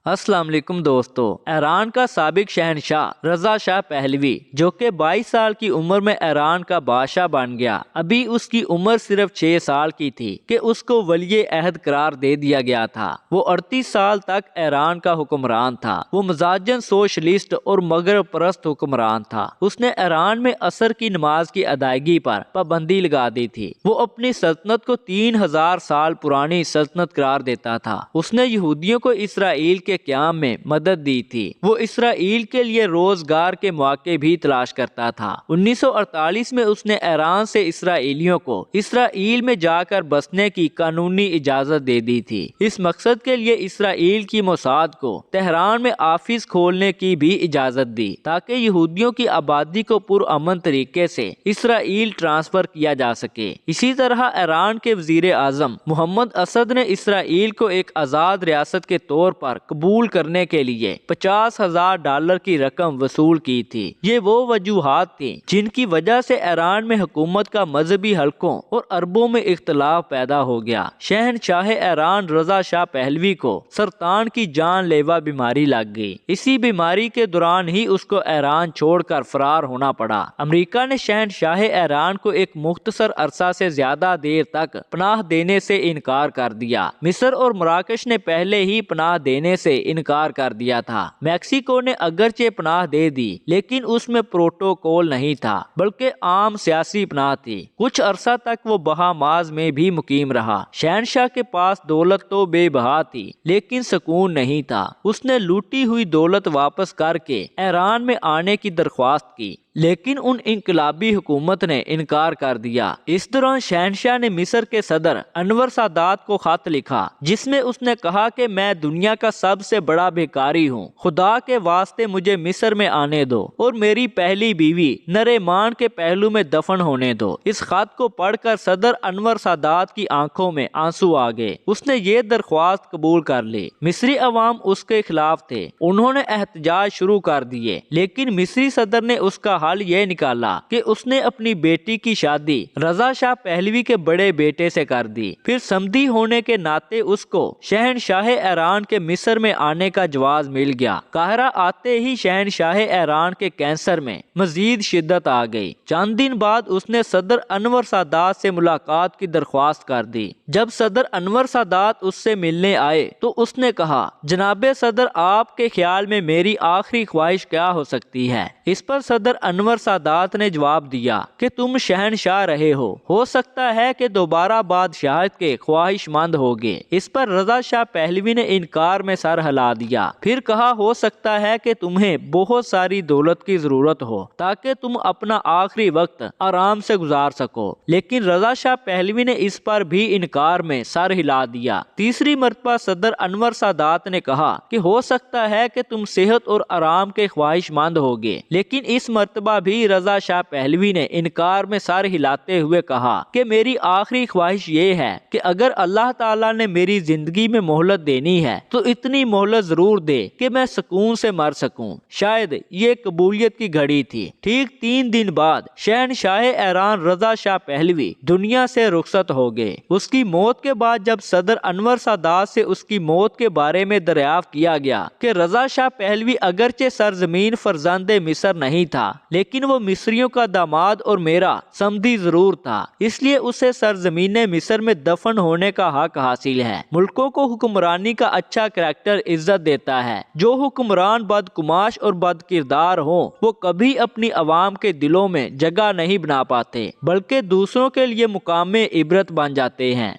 السلام علیکم دوستو، ایران کا سابق شہنشاہ رضا شاہ پہلوی جو کہ 22 سال کی عمر میں ایران کا بادشاہ بن گیا، ابھی اس کی عمر صرف 6 سال کی تھی کہ اس کو ولی عہد قرار دے دیا گیا تھا۔ وہ 38 سال تک ایران کا حکمران تھا۔ وہ مزاجن سوشلسٹ اور مغرب پرست حکمران تھا۔ اس نے ایران میں عصر کی نماز کی ادائیگی پر پابندی لگا دی تھی۔ وہ اپنی سلطنت کو 3000 سال پرانی سلطنت قرار دیتا تھا۔ اس نے یہودیوں کو اسرائیل کے قیام میں مدد دی تھی۔ وہ اسرائیل کے لیے روزگار کے مواقع بھی تلاش کرتا تھا۔ 1948 میں اس نے ایران سے اسرائیلیوں کو اسرائیل میں جا کر بسنے کی قانونی اجازت دے دی تھی۔ اس مقصد کے لیے اسرائیل کی موساد کو تہران میں آفس کھولنے کی بھی اجازت دی تاکہ یہودیوں کی آبادی کو پرامن طریقے سے اسرائیل ٹرانسفر کیا جا سکے۔ اسی طرح ایران کے وزیر اعظم محمد اسد نے اسرائیل کو ایک آزاد ریاست کے طور پر قبول کرنے کے لیے $50,000 کی رقم وصول کی تھی۔ یہ وہ وجوہات تھیں جن کی وجہ سے ایران میں حکومت کا مذہبی حلقوں اور عربوں میں اختلاف پیدا ہو گیا۔ شہنشاہ ایران رضا شاہ پہلوی کو سرطان کی جان لیوا بیماری لگ گئی۔ اسی بیماری کے دوران ہی اس کو ایران چھوڑ کر فرار ہونا پڑا۔ امریکہ نے شہنشاہ ایران کو ایک مختصر عرصہ سے زیادہ دیر تک پناہ دینے سے انکار کر دیا۔ مصر اور مراکش نے پہلے ہی پناہ دینے سے انکار کر دیا تھا۔ میکسیکو نے اگرچہ پناہ دے دی لیکن اس میں پروٹوکول نہیں تھا بلکہ عام سیاسی پناہ تھی۔ کچھ عرصہ تک وہ بہاماس میں بھی مقیم رہا۔ شہنشاہ کے پاس دولت تو بے بہا تھی لیکن سکون نہیں تھا۔ اس نے لوٹی ہوئی دولت واپس کر کے ایران میں آنے کی درخواست کی لیکن ان انقلابی حکومت نے انکار کر دیا۔ اس دوران شہنشاہ نے مصر کے صدر انور سادات کو خط لکھا جس میں اس نے کہا کہ میں دنیا کا سب سے بڑا بھکاری ہوں، خدا کے واسطے مجھے مصر میں آنے دو اور میری پہلی بیوی نریمان کے پہلو میں دفن ہونے دو۔ اس خط کو پڑھ کر صدر انور سادات کی آنکھوں میں آنسو آ گئے۔ اس نے یہ درخواست قبول کر لی۔ مصری عوام اس کے خلاف تھے، انہوں نے احتجاج شروع کر دیے لیکن مصری صدر نے اس کا حل یہ نکالا کہ اس نے اپنی بیٹی کی شادی رضا شاہ پہلوی کے بڑے بیٹے سے کر دی۔ پھر سمدھی ہونے کے ناطے اس کو شہنشاہ ایران کے مصر میں آنے کا جواز مل گیا۔ قاہرہ آتے ہی شہنشاہ ایران کے کینسر میں مزید شدت آ گئی۔ چند دن بعد اس نے صدر انور سادات سے ملاقات کی درخواست کر دی۔ جب صدر انور سادات اس سے ملنے آئے تو اس نے کہا، جناب صدر، آپ کے خیال میں میری آخری خواہش کیا ہو سکتی ہے؟ اس پر صدر انور سادات نے جواب دیا کہ تم شہنشاہ رہے ہو سکتا ہے کہ دوبارہ بادشاہت کے خواہش مند ہوگے۔ اس پر رضا شاہ پہلوی نے انکار میں سر ہلا دیا۔ پھر کہا، ہو سکتا ہے کہ تمہیں بہت ساری دولت کی ضرورت ہو تاکہ تم اپنا آخری وقت آرام سے گزار سکو، لیکن رضا شاہ پہلوی نے اس پر بھی انکار میں سر ہلا دیا۔ تیسری مرتبہ صدر انور سادات نے کہا کہ ہو سکتا ہے کہ تم صحت اور آرام کے خواہش مند ہوگے، لیکن اس مرتبہ بھی رضا شاہ پہلوی نے انکار میں سر ہلاتے ہوئے کہا کہ میری آخری خواہش یہ ہے کہ اگر اللہ تعالیٰ نے میری زندگی میں مہلت دینی ہے تو اتنی مہلت ضرور دے کہ میں سکون سے مر سکوں۔ شاید یہ قبولیت کی گھڑی تھی۔ ٹھیک 3 دن بعد شہنشاہ ایران رضا شاہ پہلوی دنیا سے رخصت ہو گئے۔ اس کی موت کے بعد جب صدر انور سادات سے اس کی موت کے بارے میں دریافت کیا گیا کہ رضا شاہ پہلوی اگرچہ سرزمین فرزند مصر نہیں تھا لیکن وہ مصریوں کا داماد اور میرا سمدھی ضرور تھا، اس لیے اسے سرزمین مصر میں دفن ہونے کا حق حاصل ہے۔ ملکوں کو حکمرانی کا اچھا کریکٹر عزت دیتا ہے۔ جو حکمران بدقماش اور بد کردار ہوں وہ کبھی اپنی عوام کے دلوں میں جگہ نہیں بنا پاتے بلکہ دوسروں کے لیے مقام عبرت بن جاتے ہیں۔